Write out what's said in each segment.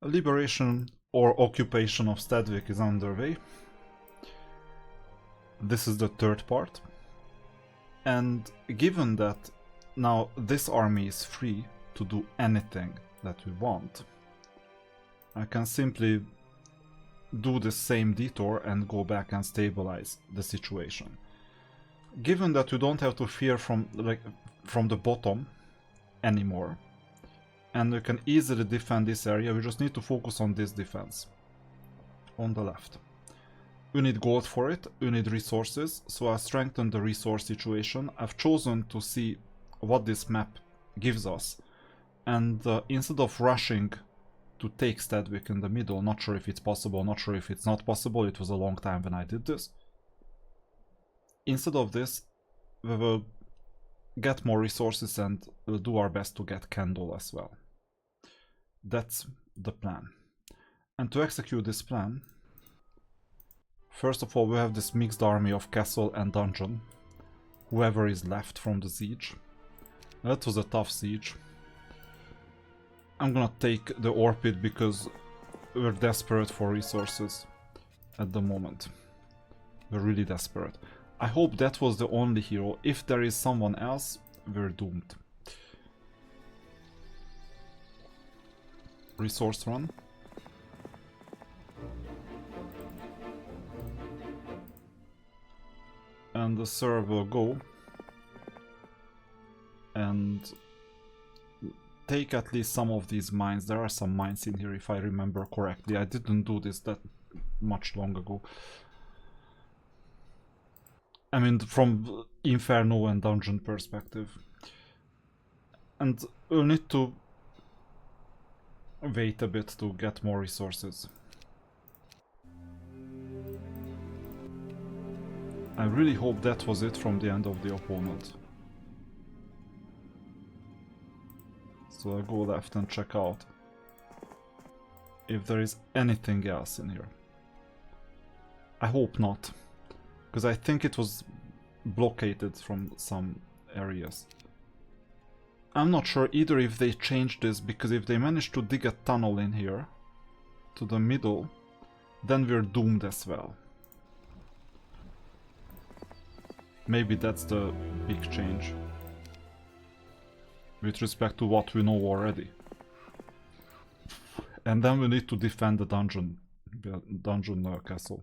Liberation or occupation of Steadwick is underway. This is the third part. And given that now this army is free to do anything that we want, I can simply do the same detour and go back and stabilize the situation. Given that we don't have to fear from the bottom anymore, and we can easily defend this area, we just need to focus on this defense on the left. We need gold for it, we need resources, so I strengthened the resource situation. I've chosen to see what this map gives us, and instead of rushing to take Steadwick in the middle, not sure if it's possible, not sure if it's not possible, it was a long time when I did this. Instead of this, we will get more resources and we'll do our best to get Kendall as well. That's the plan. And to execute this plan, first of all, we have this mixed army of castle and dungeon. Whoever is left from the siege. That was a tough siege. I'm gonna take the ore pit because we're desperate for resources at the moment. We're really desperate. I hope that was the only hero. If there is someone else, we're doomed. Resource run. And the server will go and take at least some of these mines. There are some mines in here if I remember correctly. I didn't do this that much long ago. I mean, from Inferno and dungeon perspective. And we'll need to wait a bit to get more resources. I really hope that was it from the end of the opponent. So I'll go left and check out if there is anything else in here. I hope not, because I think it was blockaded from some areas. I'm not sure either if they changed this, because if they managed to dig a tunnel in here to the middle, then we're doomed as well. Maybe that's the big change with respect to what we know already. And then we need to defend the dungeon castle.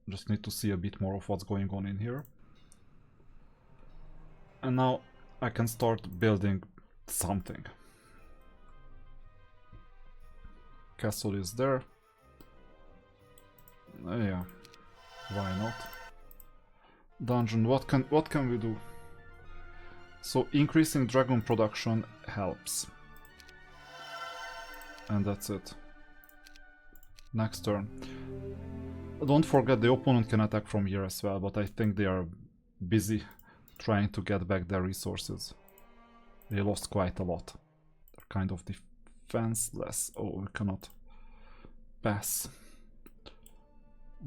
Just need to see a bit more of what's going on in here. And now I can start building something. Castle is there. Yeah, why not? Dungeon, what can we do? So increasing dragon production helps. And that's it. Next turn. Don't forget the opponent can attack from here as well, but I think they are busy trying to get back their resources. They lost quite a lot. They're kind of defenseless. Oh, we cannot pass.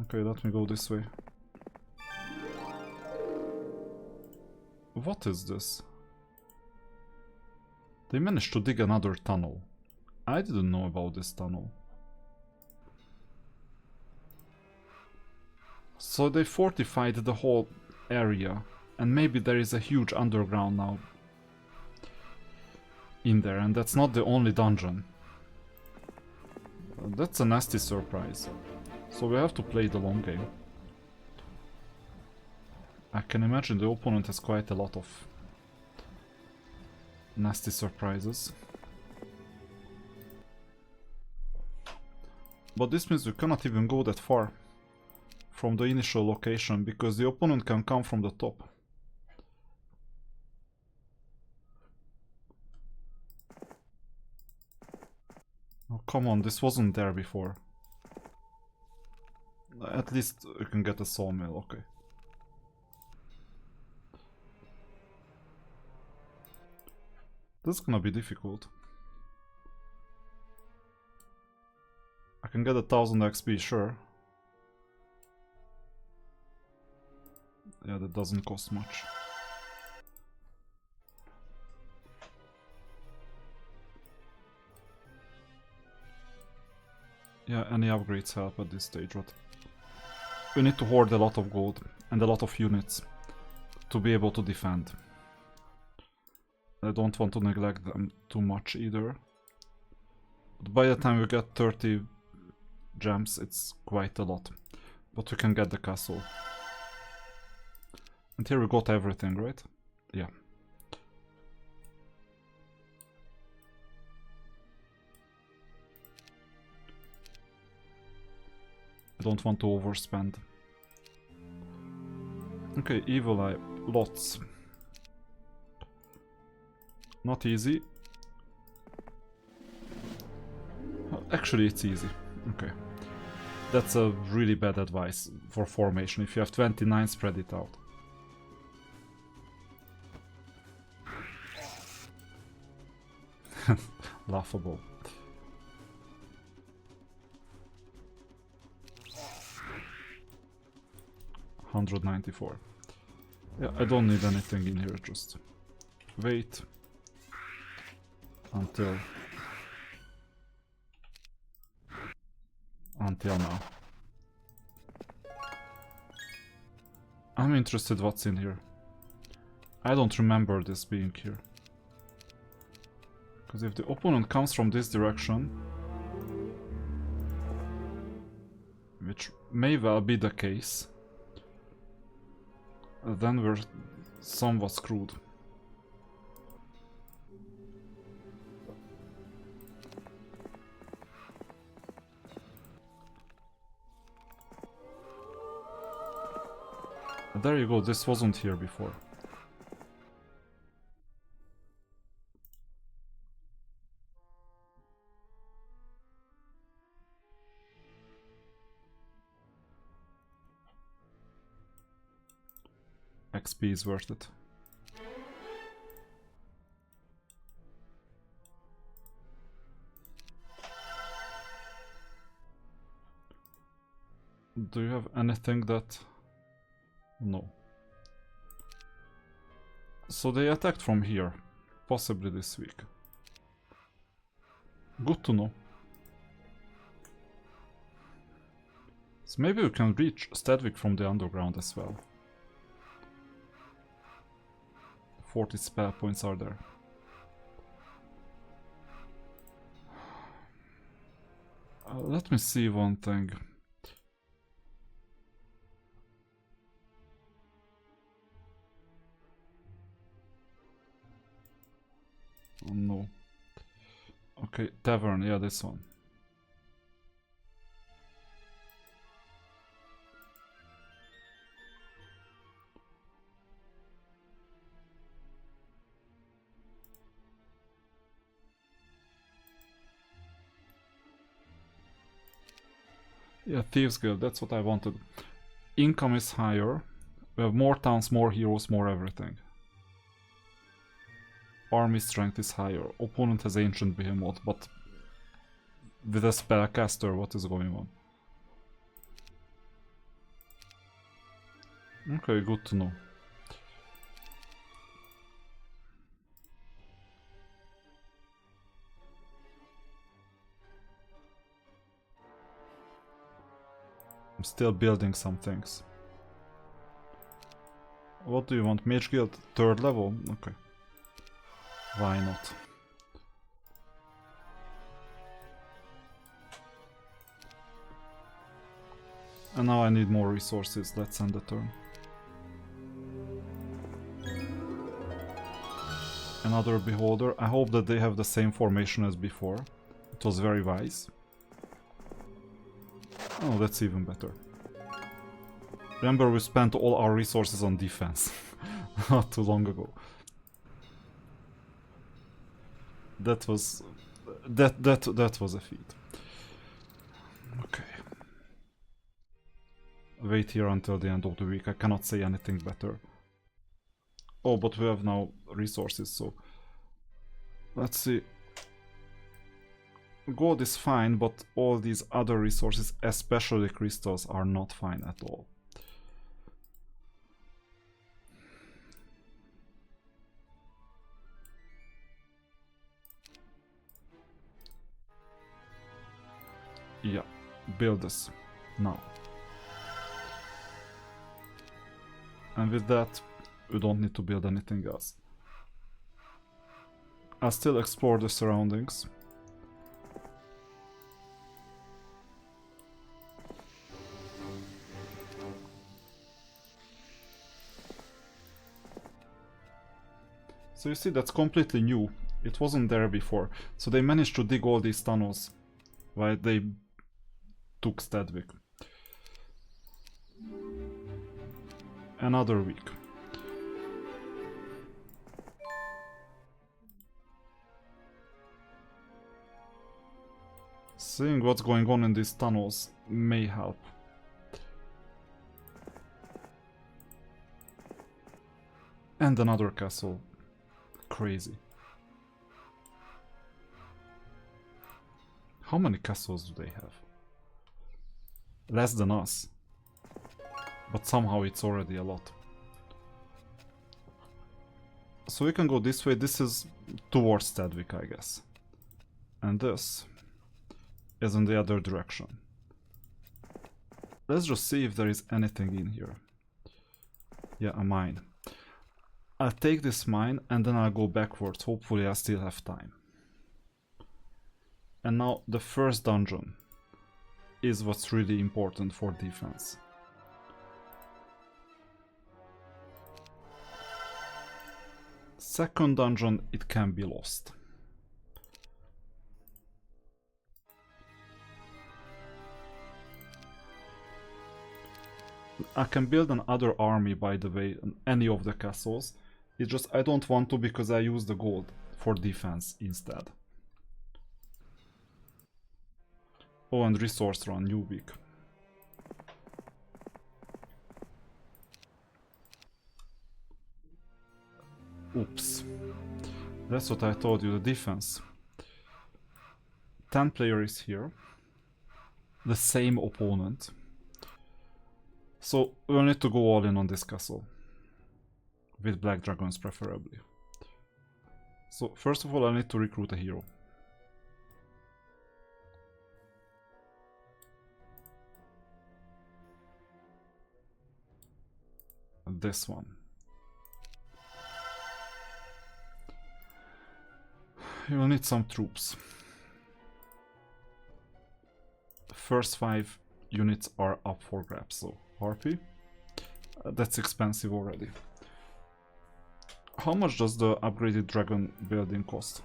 Okay, let me go this way. What is this? They managed to dig another tunnel. I didn't know about this tunnel. So they fortified the whole area, and maybe there is a huge underground now in there, and that's not the only dungeon. That's a nasty surprise. So we have to play the long game. I can imagine the opponent has quite a lot of nasty surprises. But this means we cannot even go that far from the initial location, because the opponent can come from the top. Oh, come on, this wasn't there before. At least you can get a sawmill, okay. This is gonna be difficult. I can get 1000 XP, sure. Yeah, that doesn't cost much. Yeah, any upgrades help at this stage, but we need to hoard a lot of gold and a lot of units to be able to defend. I don't want to neglect them too much either. But by the time we get 30 gems, it's quite a lot. But we can get the castle. And here we got everything, right? Yeah. I don't want to overspend. Okay, evil eye. Lots. Not easy. Actually, it's easy. Okay. That's a really bad advice for formation. If you have 29, spread it out. Laughable. $194. Yeah, I don't need anything in here, just wait until now. I'm interested what's in here. I don't remember this being here. Because if the opponent comes from this direction, which may well be the case, then we're somewhat screwed. There you go, this wasn't here before. XP is worth it. Do you have anything that... No. So they attacked from here, possibly this week. Good to know. So maybe we can reach Steadwick from the underground as well. 40 spell points are there. Let me see one thing. Oh no. Okay, tavern, yeah, this one. Yeah, Thieves Guild, that's what I wanted. Income is higher. We have more towns, more heroes, more everything. Army strength is higher. Opponent has Ancient Behemoth, but with a spellcaster, what is going on? Okay, good to know. I'm still building some things. What do you want? Mage Guild 3rd level? Okay. Why not? And now I need more resources. Let's end the turn. Another Beholder. I hope that they have the same formation as before. It was very wise. Oh, that's even better. Remember, we spent all our resources on defense not too long ago. That was that was a feat. Okay. Wait here until the end of the week. I cannot say anything better. Oh, but we have now resources, so let's see. gold is fine, but all these other resources, especially crystals, are not fine at all. Yeah, build this now. And with that, we don't need to build anything else. I'll still explore the surroundings. So you see, that's completely new. It wasn't there before. So they managed to dig all these tunnels while they took Steadwick. Another week. Seeing what's going on in these tunnels may help. And another castle. Crazy. How many castles do they have? Less than us. But somehow it's already a lot. So we can go this way. This is towards Steadwick, I guess. And this is in the other direction. Let's just see if there is anything in here. Yeah, a mine. I'll take this mine and then I'll go backwards. Hopefully I still have time. And now the first dungeon is what's really important for defense. Second dungeon, it can be lost. I can build another army, by the way, in any of the castles. It's just I don't want to because I use the gold for defense instead. Oh, and resource run, new week. Oops. That's what I told you, the defense. 10 player is here. The same opponent. So we'll need to go all in on this castle. With black dragons preferably. So first of all I need to recruit a hero. This one. You will need some troops. First 5 units are up for grabs, so Harpy. That's expensive already. How much does the upgraded dragon building cost?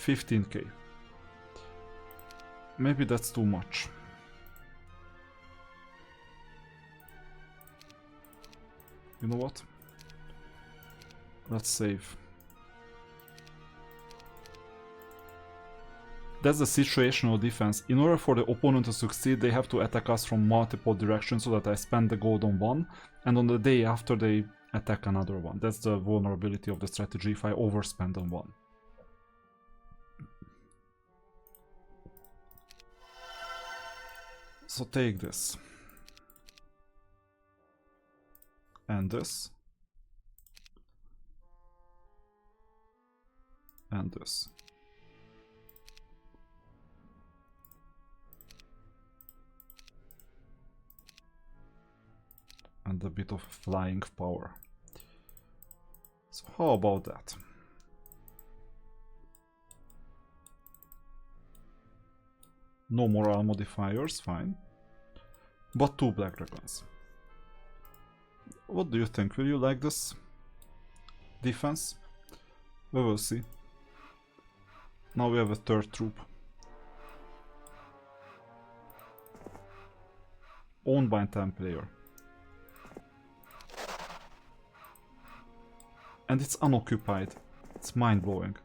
15k. Maybe that's too much. You know what? Let's save. That's the situational defense. In order for the opponent to succeed, they have to attack us from multiple directions so that I spend the gold on one, and on the day after they attack another one. That's the vulnerability of the strategy if I overspend on one. So take this. And this. And this. And a bit of flying power. So how about that? No morale modifiers, fine. But 2 black dragons. What do you think? Will you like this defense? We will see. Now we have a 3rd troop. Owned by a 10 player. And it's unoccupied. It's mind-blowing.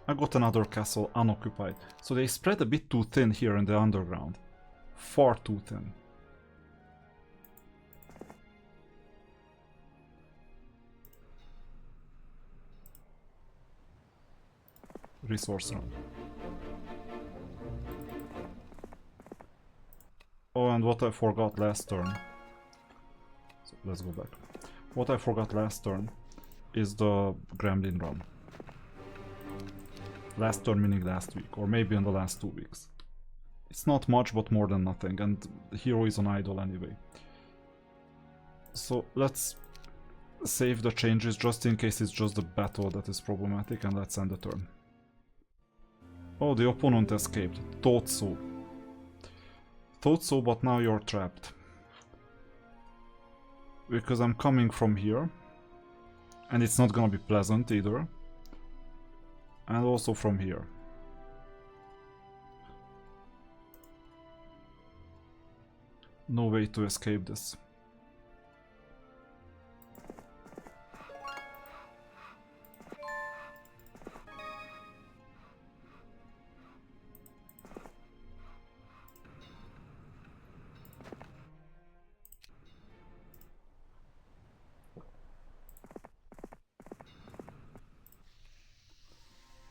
I got another castle unoccupied. So they spread a bit too thin here in the underground. Far too thin. Resource run. Oh, and what I forgot last turn. So let's go back. What I forgot last turn is the Gremlin run. Last turn meaning last week, or maybe in the last 2 weeks. It's not much, but more than nothing, and the hero is on idle anyway. So let's save the changes just in case it's just the battle that is problematic, and let's end the turn. Oh, the opponent escaped. Thought so. Thought so, but now you're trapped. Because I'm coming from here, and it's not gonna be pleasant either. And also from here. No way to escape this.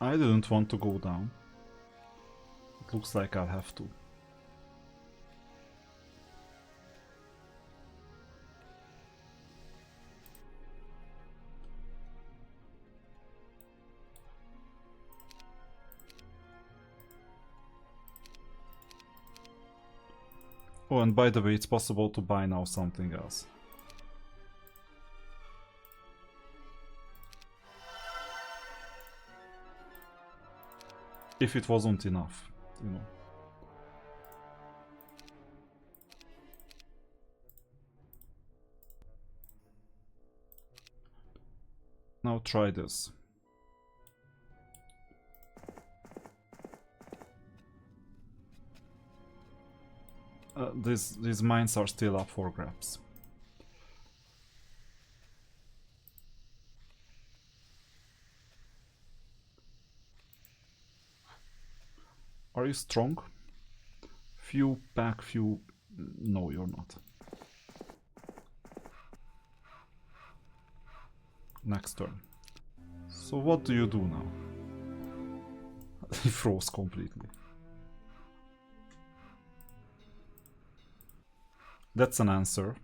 I didn't want to go down. It looks like I'll have to. Oh, and by the way, it's possible to buy now something else. If it wasn't enough, you know. Now try this. These mines are still up for grabs. Are you strong? Few back, few... No, you're not. Next turn. So what do you do now? He froze completely. That's an answer.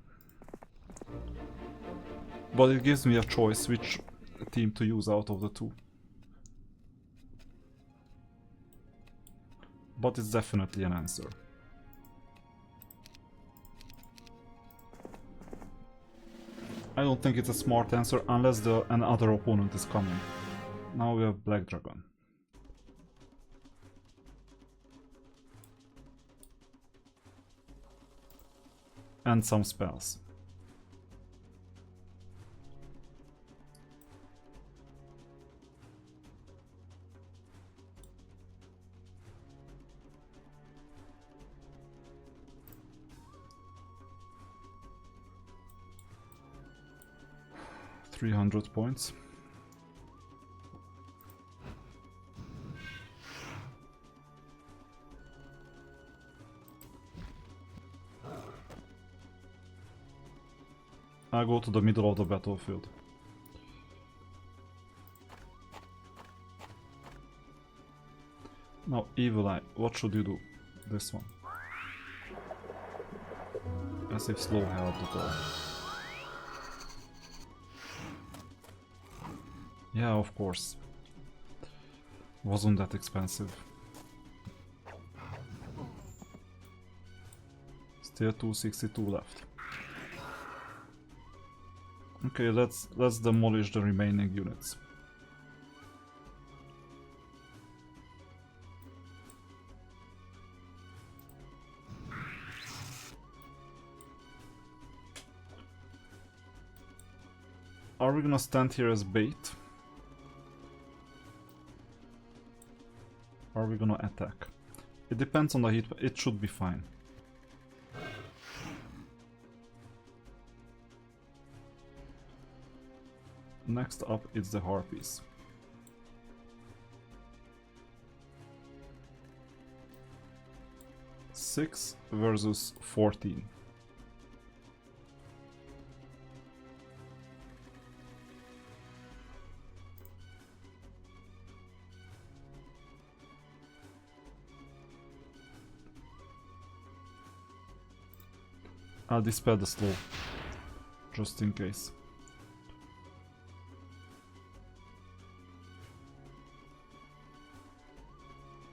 But it gives me a choice which team to use out of the two. But it's definitely an answer. I don't think it's a smart answer unless another opponent is coming. Now we have Black Dragon. And some spells. $300 points. I go to the middle of the battlefield. Now, Evil Eye, what should you do? This one. As if slow helped at all. Yeah, of course. Wasn't that expensive. Still 262 left. Okay, let's demolish the remaining units. Are we gonna stand here as bait? Are we gonna attack? It depends on the hit, it should be fine. Next up is the Harpies. Six versus 14. I'll dispel the slow, just in case.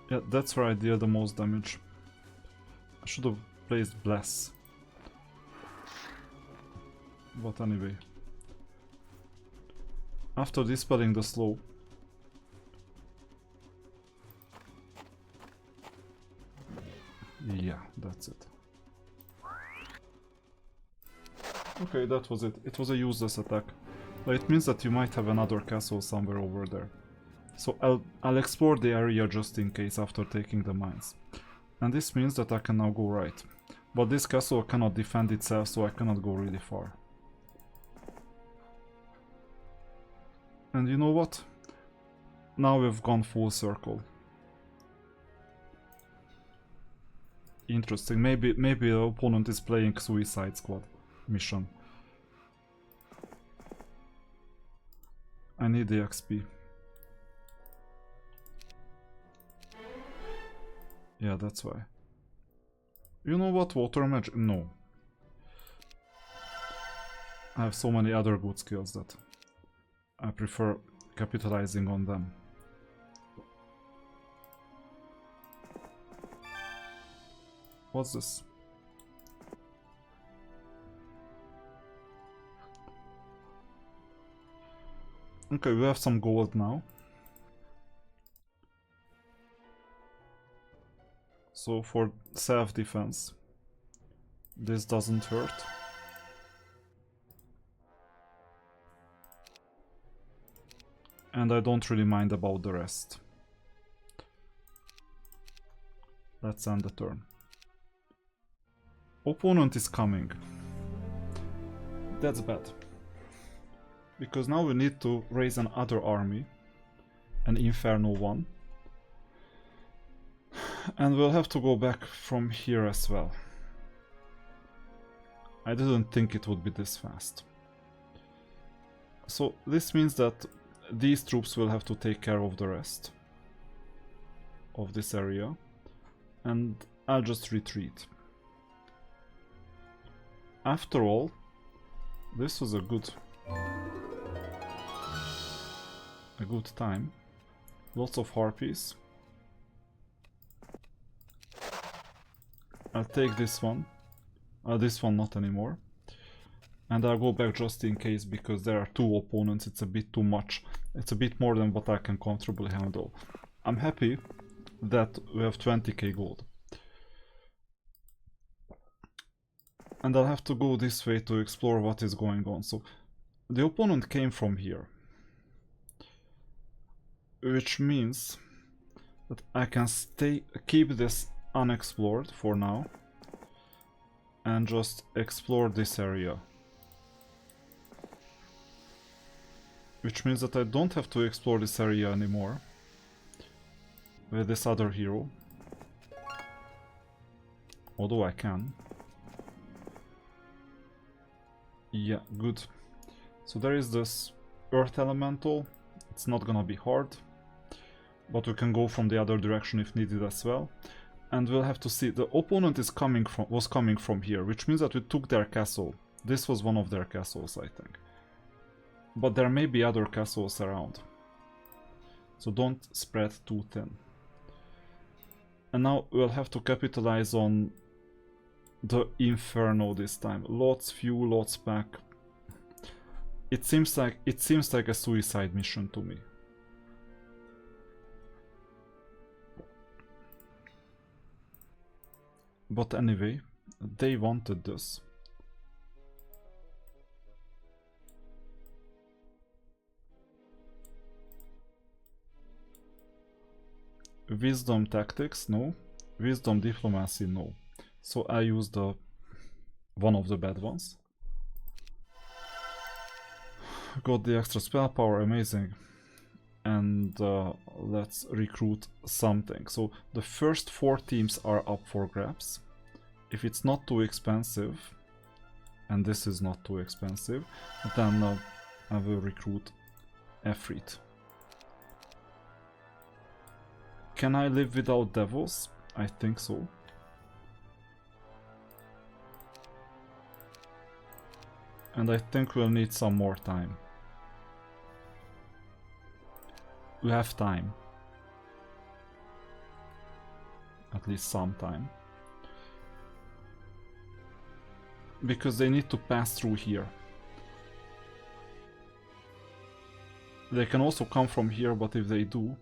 Yeah, that's where I deal the most damage. I should have placed Bless. But anyway. After dispelling the slow, yeah, that's it. Okay, that was it. It was a useless attack. But it means that you might have another castle somewhere over there. So I'll explore the area just in case after taking the mines. And this means that I can now go right. But this castle cannot defend itself, so I cannot go really far. And you know what? Now we've gone full circle. Interesting. Maybe the opponent is playing Suicide Squad mission. I need the XP. Yeah, that's why. You know what? Water magic? No. I have so many other good skills that I prefer capitalizing on them. What's this? Okay, we have some gold now. So for self-defense, this doesn't hurt. And I don't really mind about the rest. Let's end the turn. Opponent is coming. That's bad. Because now we need to raise another army. An Inferno one. And we'll have to go back from here as well. I didn't think it would be this fast. So this means that these troops will have to take care of the rest of this area. And I'll just retreat. After all, this was a good time. Lots of harpies. I'll take this one. This one not anymore. And I'll go back just in case, because there are two opponents. It's a bit too much. It's a bit more than what I can comfortably handle. I'm happy that we have 20k gold. And I'll have to go this way to explore what is going on. So the opponent came from here. Which means that I can keep this unexplored for now. And just explore this area. Which means that I don't have to explore this area anymore. With this other hero. Although I can. Yeah, good. So there is this Earth Elemental. It's not gonna be hard. But we can go from the other direction if needed as well. And we'll have to see. The opponent was coming from here, which means that we took their castle. This was one of their castles, I think. But there may be other castles around. So don't spread too thin. And now we'll have to capitalize on the Inferno this time. Lots fuel, lots pack. It seems like a suicide mission to me. But anyway, they wanted this. Wisdom tactics, no. Wisdom diplomacy, no. So I use one of the bad ones. Got the extra spell power, amazing. And let's recruit something. So the first 4 teams are up for grabs. If it's not too expensive, and this is not too expensive, then I will recruit Efreet. Can I live without devils? I think so. And I think we'll need some more time. We have time. At least some time. Because they need to pass through here. They can also come from here, but if they do,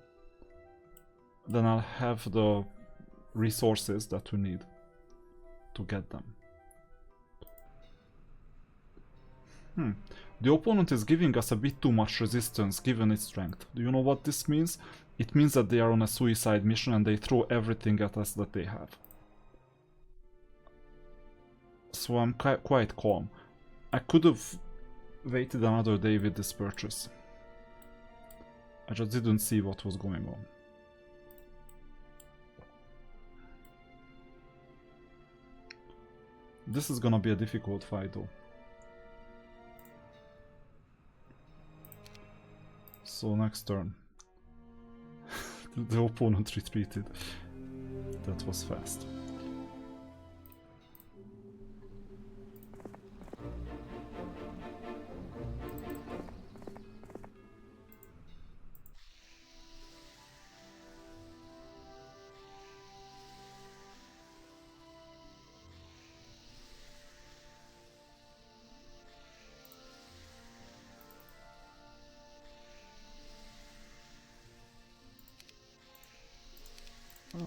then I'll have the resources that we need to get them. The opponent is giving us a bit too much resistance given its strength. Do you know what this means? It means that they are on a suicide mission and they throw everything at us that they have. So I'm quite calm. I could have waited another day with this purchase. I just didn't see what was going on. This is gonna be a difficult fight though. So next turn. The opponent retreated. That was fast.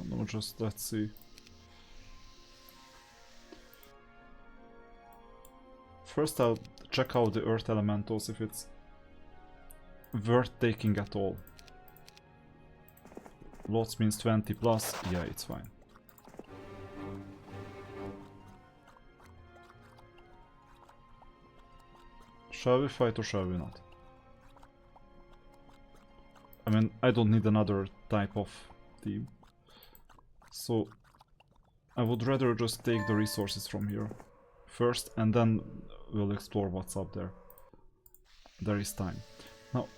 No, just let's see. First I'll check out the earth elementals if it's worth taking at all. Lots means 20 plus, yeah, it's fine. Shall we fight or shall we not? I mean, I don't need another type of team. So I would rather just take the resources from here first and then we'll explore what's up there. There is time. Now,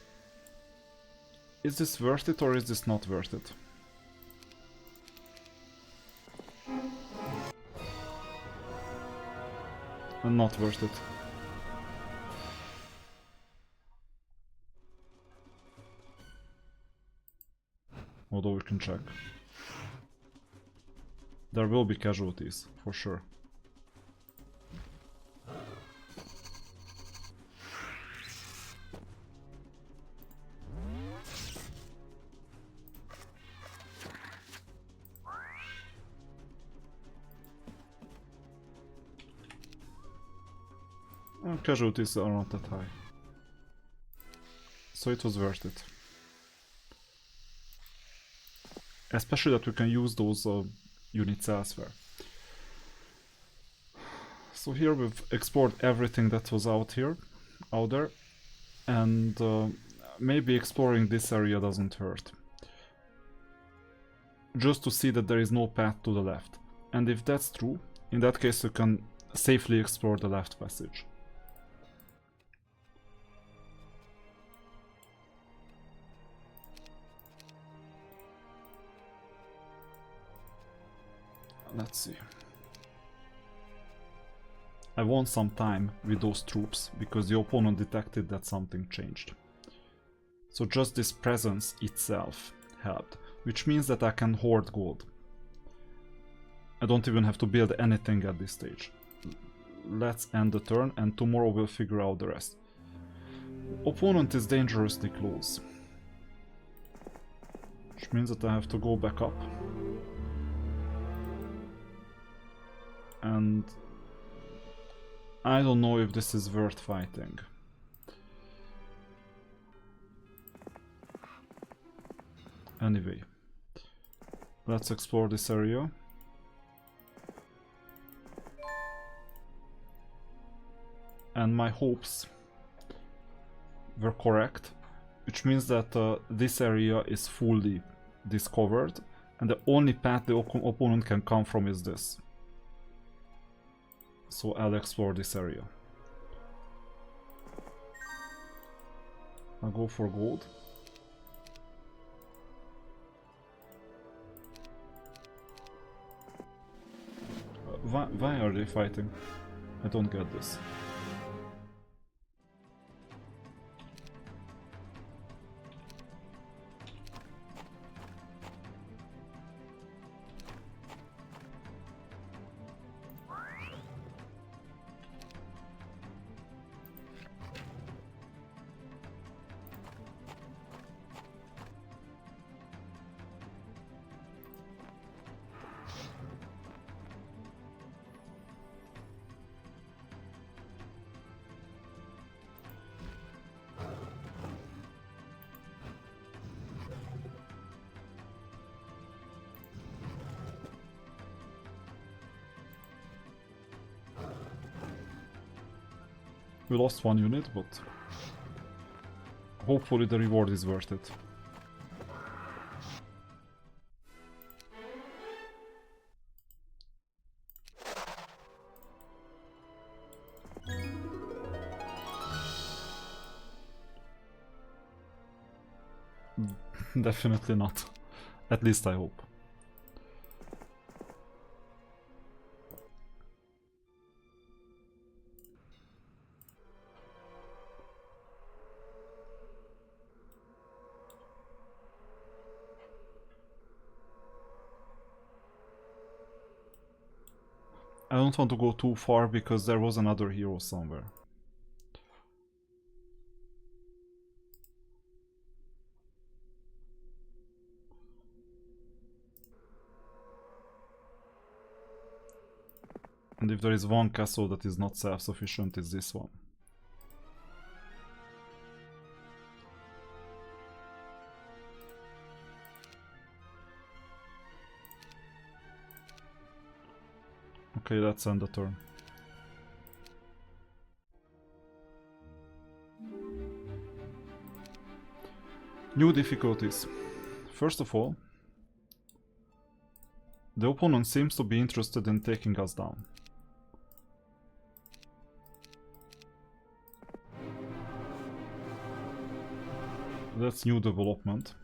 is this worth it or is this not worth it? Not worth it. Although we can check. There will be casualties, for sure. Casualties are not that high. So it was worth it. Especially that we can use those units elsewhere. So here we've explored everything that was out there, and maybe exploring this area doesn't hurt. Just to see that there is no path to the left. And if that's true, in that case you can safely explore the left passage. Let's see. I want some time with those troops because the opponent detected that something changed. So just this presence itself helped, which means that I can hoard gold. I don't even have to build anything at this stage. Let's end the turn and tomorrow we'll figure out the rest. Opponent is dangerously close, which means that I have to go back up. And I don't know if this is worth fighting. Anyway, let's explore this area. And my hopes were correct, which means that this area is fully discovered and the only path the opponent can come from is this. So I'll explore this area. I'll go for gold. Why are they fighting? I don't get this. We lost one unit, but hopefully the reward is worth it. Definitely not. At least I hope. I don't want to go too far because there was another hero somewhere. And if there is one castle that is not self-sufficient, it's this one. Okay, let's end the turn. New difficulties. First of all, the opponent seems to be interested in taking us down. That's new development.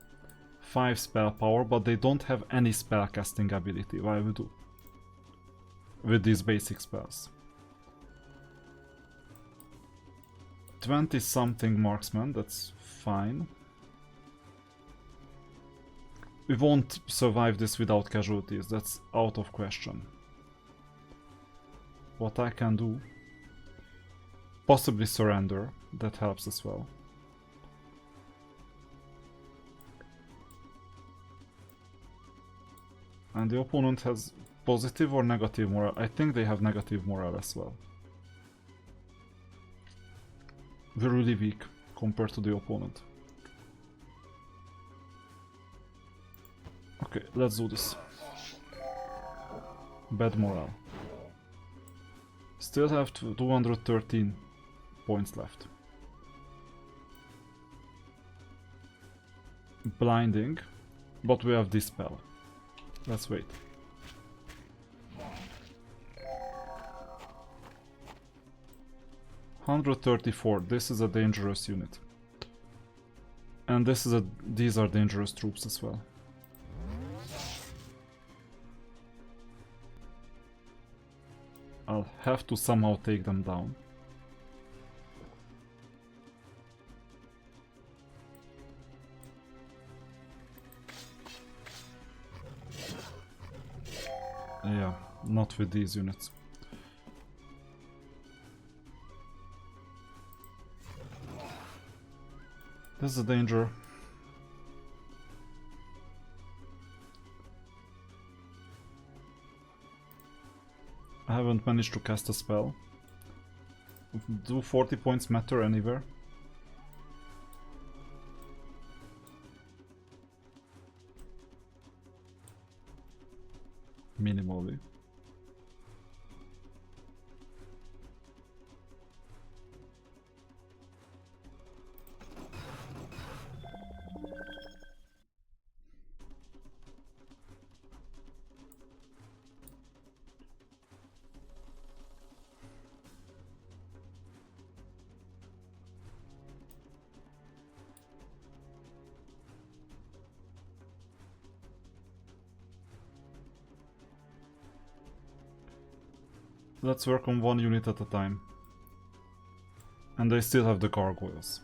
5 spell power, but they don't have any spell casting ability. Why we do? With these basic spells. 20 something marksman, that's fine. We won't survive this without casualties, that's out of question. What I can do, possibly surrender, that helps as well. And the opponent has positive or negative morale. I think they have negative morale as well. We're really weak compared to the opponent. Okay, let's do this. Bad morale. Still have 213 points left. Blinding, but we have Dispel. Let's wait. $134. This is a dangerous unit. And these are dangerous troops as well. I'll have to somehow take them down. Yeah, not with these units. This is a danger. I haven't managed to cast a spell. Do 40 points matter anywhere? Minimally. Let's work on one unit at a time. And they still have the gargoyles.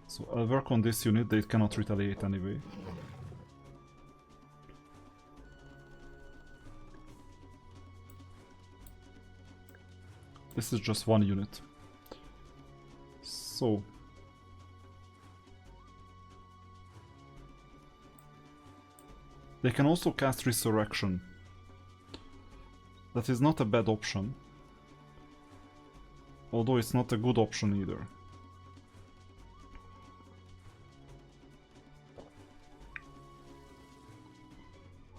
So I'll work on this unit, they cannot retaliate anyway. This is just one unit. So... they can also cast Resurrection. That is not a bad option. Although it's not a good option either.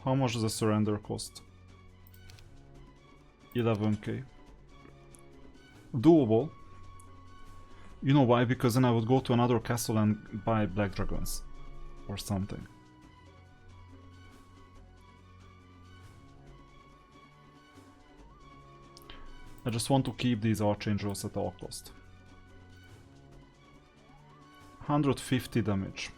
How much does a surrender cost? 11k. Doable. You know why? Because then I would go to another castle and buy black dragons. Or something. I just want to keep these archangels at all cost. 150 damage.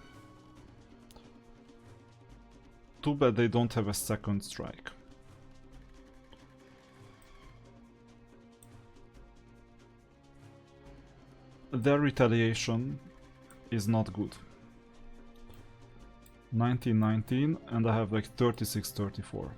Too bad they don't have a second strike. Their retaliation is not good. 19-19 and I have like 36-34.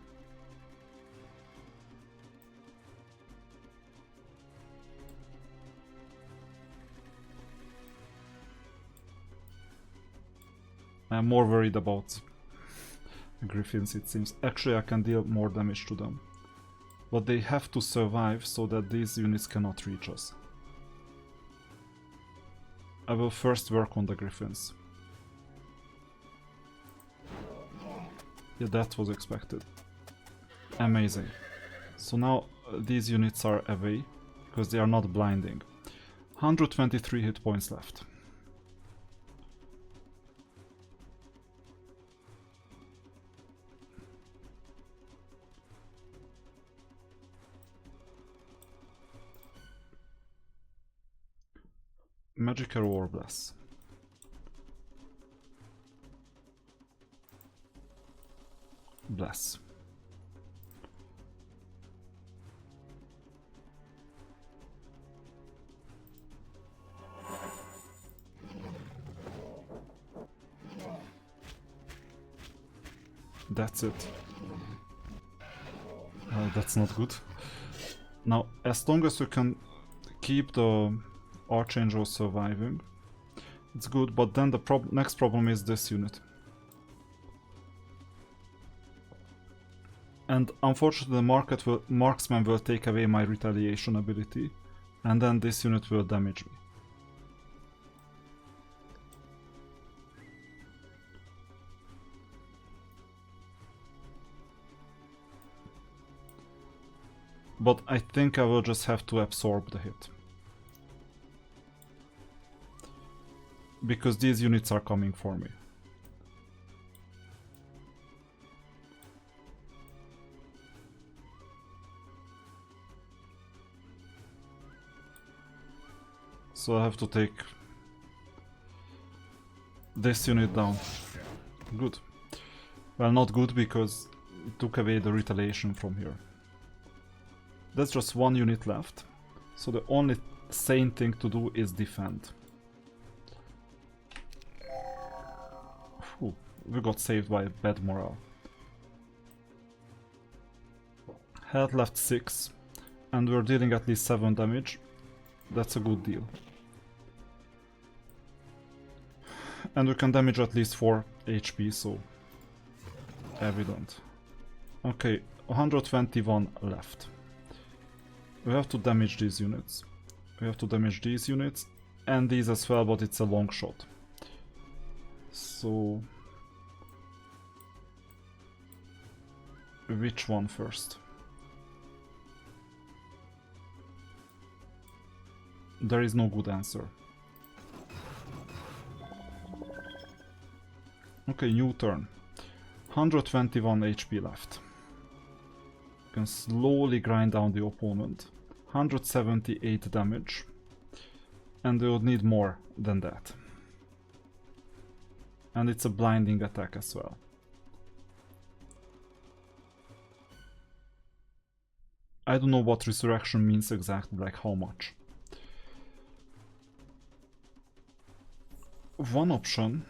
I'm more worried about Griffins, it seems. Actually, I can deal more damage to them. But they have to survive so that these units cannot reach us. I will first work on the Griffins. Yeah, that was expected. Amazing. So now these units are away, because they are not blinding. 123 hit points left. Magic Arrow or Bless. Bless. That's it. That's not good. Now, as long as you can keep the Archangel surviving, it's good, but then the next problem is this unit. And unfortunately the marksman will take away my retaliation ability, and then this unit will damage me. But I think I will just have to absorb the hit. Because these units are coming for me. So I have to take this unit down. Good. Well, not good because it took away the retaliation from here. That's just one unit left. So the only sane thing to do is defend. Whew, we got saved by bad morale. Health left 6, and we're dealing at least 7 damage. That's a good deal. And we can damage at least 4 HP, so evident. Okay, 121 left. We have to damage these units. We have to damage these units and these as well, but it's a long shot. So which one first? There is no good answer. Okay, new turn. 121 HP left. You can slowly grind down the opponent. 178 damage. And they would need more than that. And it's a blinding attack as well. I don't know what resurrection means exactly, like how much. One option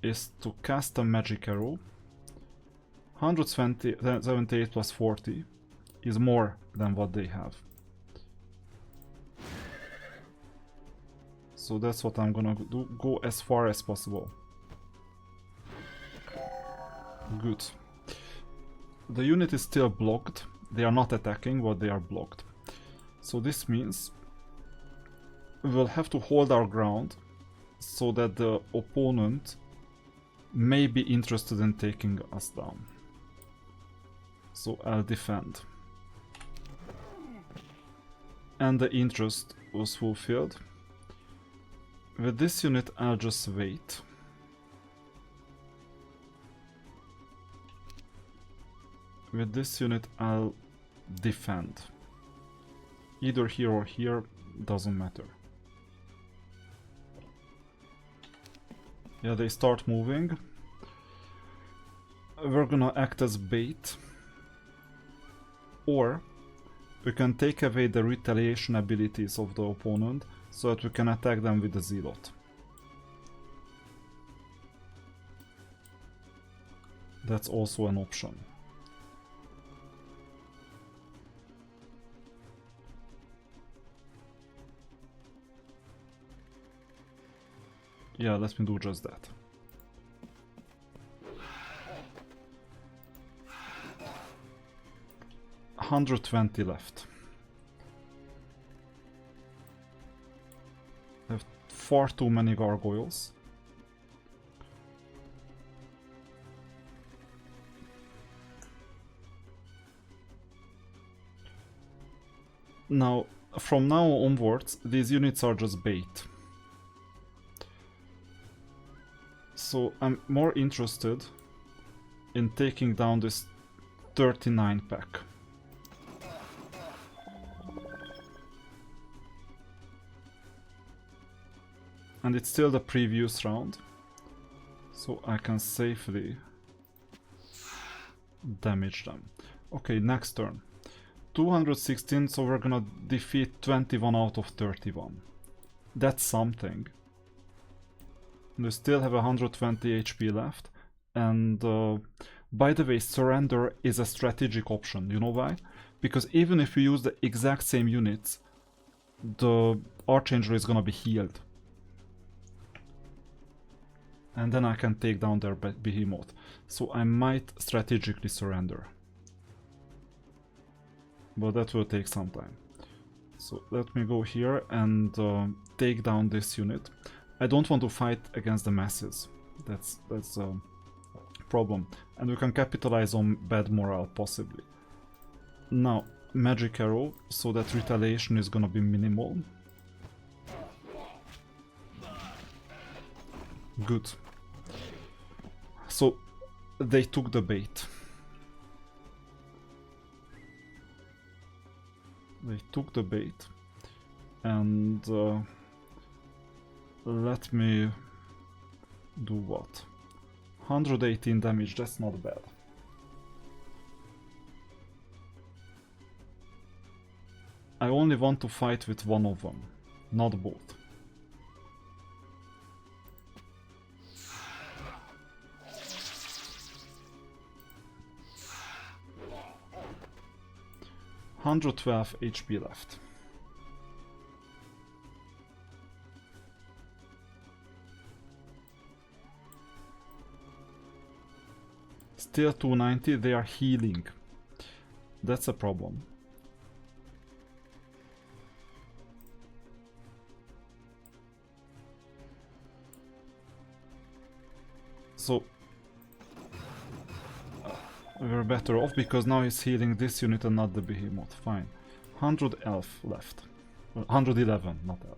is to cast a magic arrow. 178 plus 40 is more than what they have. So that's what I'm gonna do, go as far as possible. Good. The unit is still blocked. They are not attacking, but they are blocked. So this means we'll have to hold our ground so that the opponent may be interested in taking us down. So I'll defend. and the interest was fulfilled. With this unit I'll just wait. With this unit I'll defend. Either here or here, doesn't matter. Yeah, they start moving. We're gonna act as bait. Or we can take away the retaliation abilities of the opponent so that we can attack them with the zealot. That's also an option. Yeah, let me do just that. $120 left. I have far too many gargoyles. Now, from now onwards, these units are just bait. So I'm more interested in taking down this 39 pack. And it's still the previous round, so I can safely damage them. Okay, next turn. 216, so we're gonna defeat 21 out of 31. That's something. We still have 120 HP left, and by the way, surrender is a strategic option. You know why? Because even if you use the exact same units, the Archangel is gonna be healed. And then I can take down their behemoth. So I might strategically surrender. But that will take some time. So let me go here and take down this unit. I don't want to fight against the masses. That's a problem. And we can capitalize on bad morale, possibly. Now, magic arrow, so that retaliation is gonna be minimal. Good. So, they took the bait. They took the bait. And let me do what? 118 damage, that's not bad. I only want to fight with one of them, not both. $112 HP left. Still 290, they are healing. That's a problem. So we're better off because now he's healing this unit and not the behemoth. Fine. 100 elf left. 111, not elf.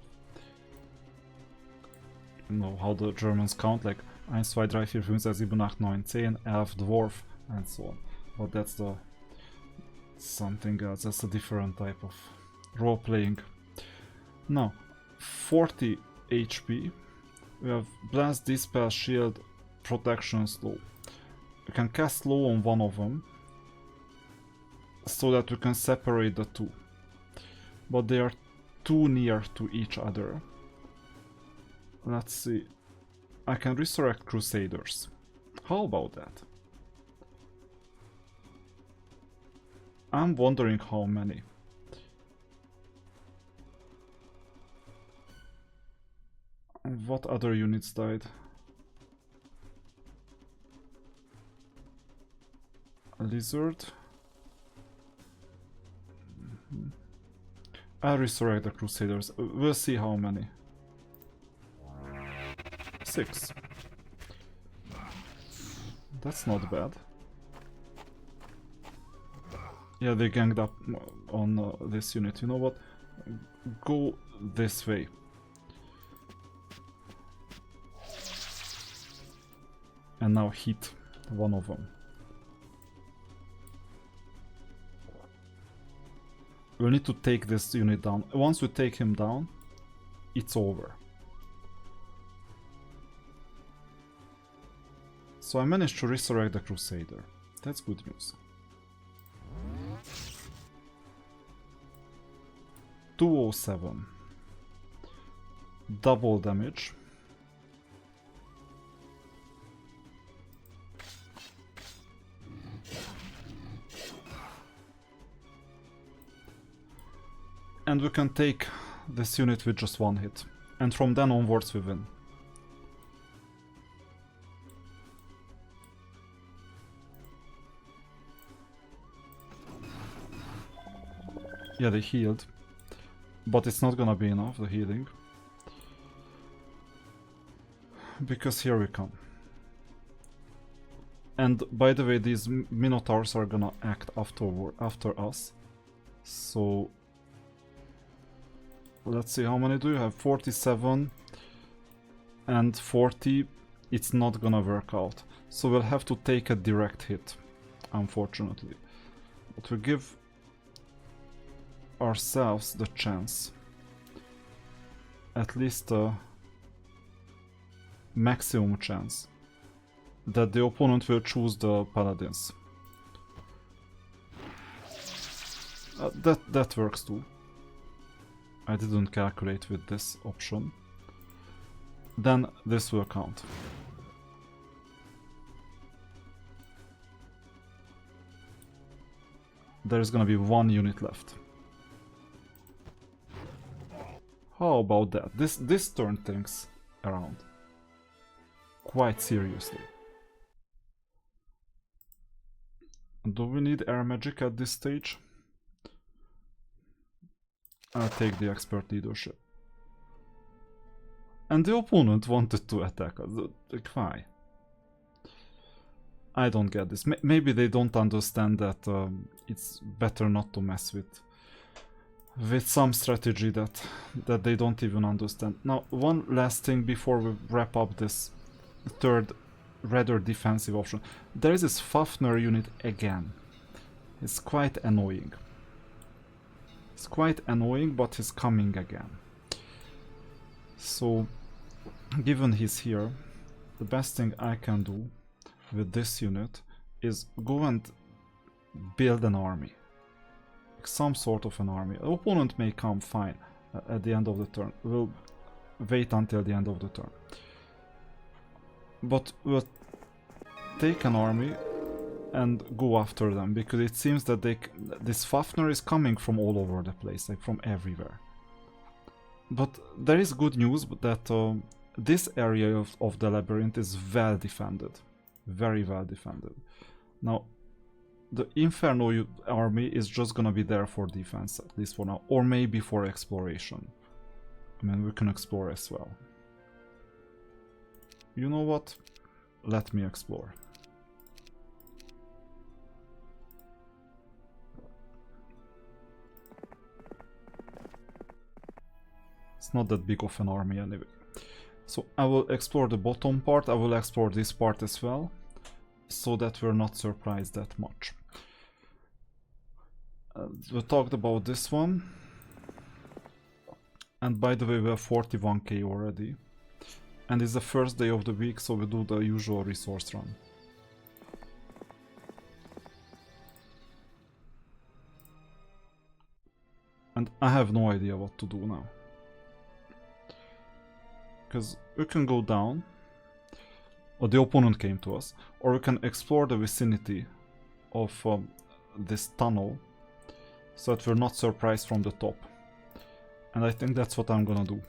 You know how the Germans count, like 1, 2, 3, 4, 5, 6, 7, 8, 9, 10, elf, dwarf, and so on. But that's the something else. That's a different type of role playing. Now, 40 HP. We have blast, dispel, shield, protection, slow. We can cast slow on one of them so that we can separate the two, but they are too near to each other. Let's see. I can resurrect Crusaders. How about that? I'm wondering how many. What other units died? A lizard. I'll resurrect the Crusaders. We'll see how many. 6. That's not bad. Yeah, they ganged up on this unit. You know what? go this way. And now hit one of them. We'll need to take this unit down. Once we take him down, it's over. So I managed to resurrect the Crusader. That's good news. 207. Double damage. And we can take this unit with just one hit. And from then onwards we win. Yeah, they healed. But it's not gonna be enough, the healing. Because here we come. And by the way, these Minotaurs are gonna act after us. So let's see, how many do you have? 47 and 40. It's not gonna work out. So we'll have to take a direct hit, unfortunately. But we give ourselves the chance, at least a maximum chance, that the opponent will choose the paladins. That works too. I didn't calculate with this option. Then this will count. There's gonna be one unit left. How about that? This turned things around quite seriously. Do we need air magic at this stage? I'll take the expert leadership. And the opponent wanted to attack us. Like, why? I don't get this. Maybe they don't understand that it's better not to mess with some strategy that they don't even understand. Now, one last thing before we wrap up this third, rather defensive option. There is this Fafnir unit again. It's quite annoying. It's quite annoying, but he's coming again. So, given he's here, the best thing I can do with this unit is go and build an army. Some sort of an army. The opponent may come fine at the end of the turn. We'll wait until the end of the turn. But we'll take an army and go after them, because it seems that this Fafnir is coming from all over the place, like from everywhere. But there is good news that this area of the labyrinth is well defended. Very well defended. Now, the Inferno army is just gonna be there for defense, at least for now, or maybe for exploration. I mean, we can explore as well. You know what? Let me explore. It's not that big of an army anyway. So I will explore the bottom part, I will explore this part as well, so that we're not surprised that much. We talked about this one. And by the way, we have 41k already. And it's the first day of the week, so we do the usual resource run. And I have no idea what to do now. Because we can go down, or the opponent came to us, or we can explore the vicinity of this tunnel, so that we're not surprised from the top. And I think that's what I'm gonna do.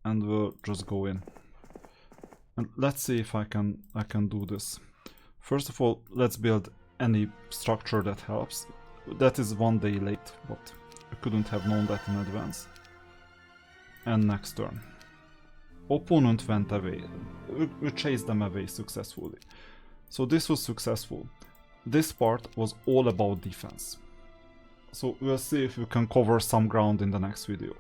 And we'll just go in. And let's see if I can do this. First of all, let's build any structure that helps. That is one day late, but I couldn't have known that in advance. And next turn. opponent went away. We chased them away successfully. So this was successful. This part was all about defense. So we'll see if we can cover some ground in the next video.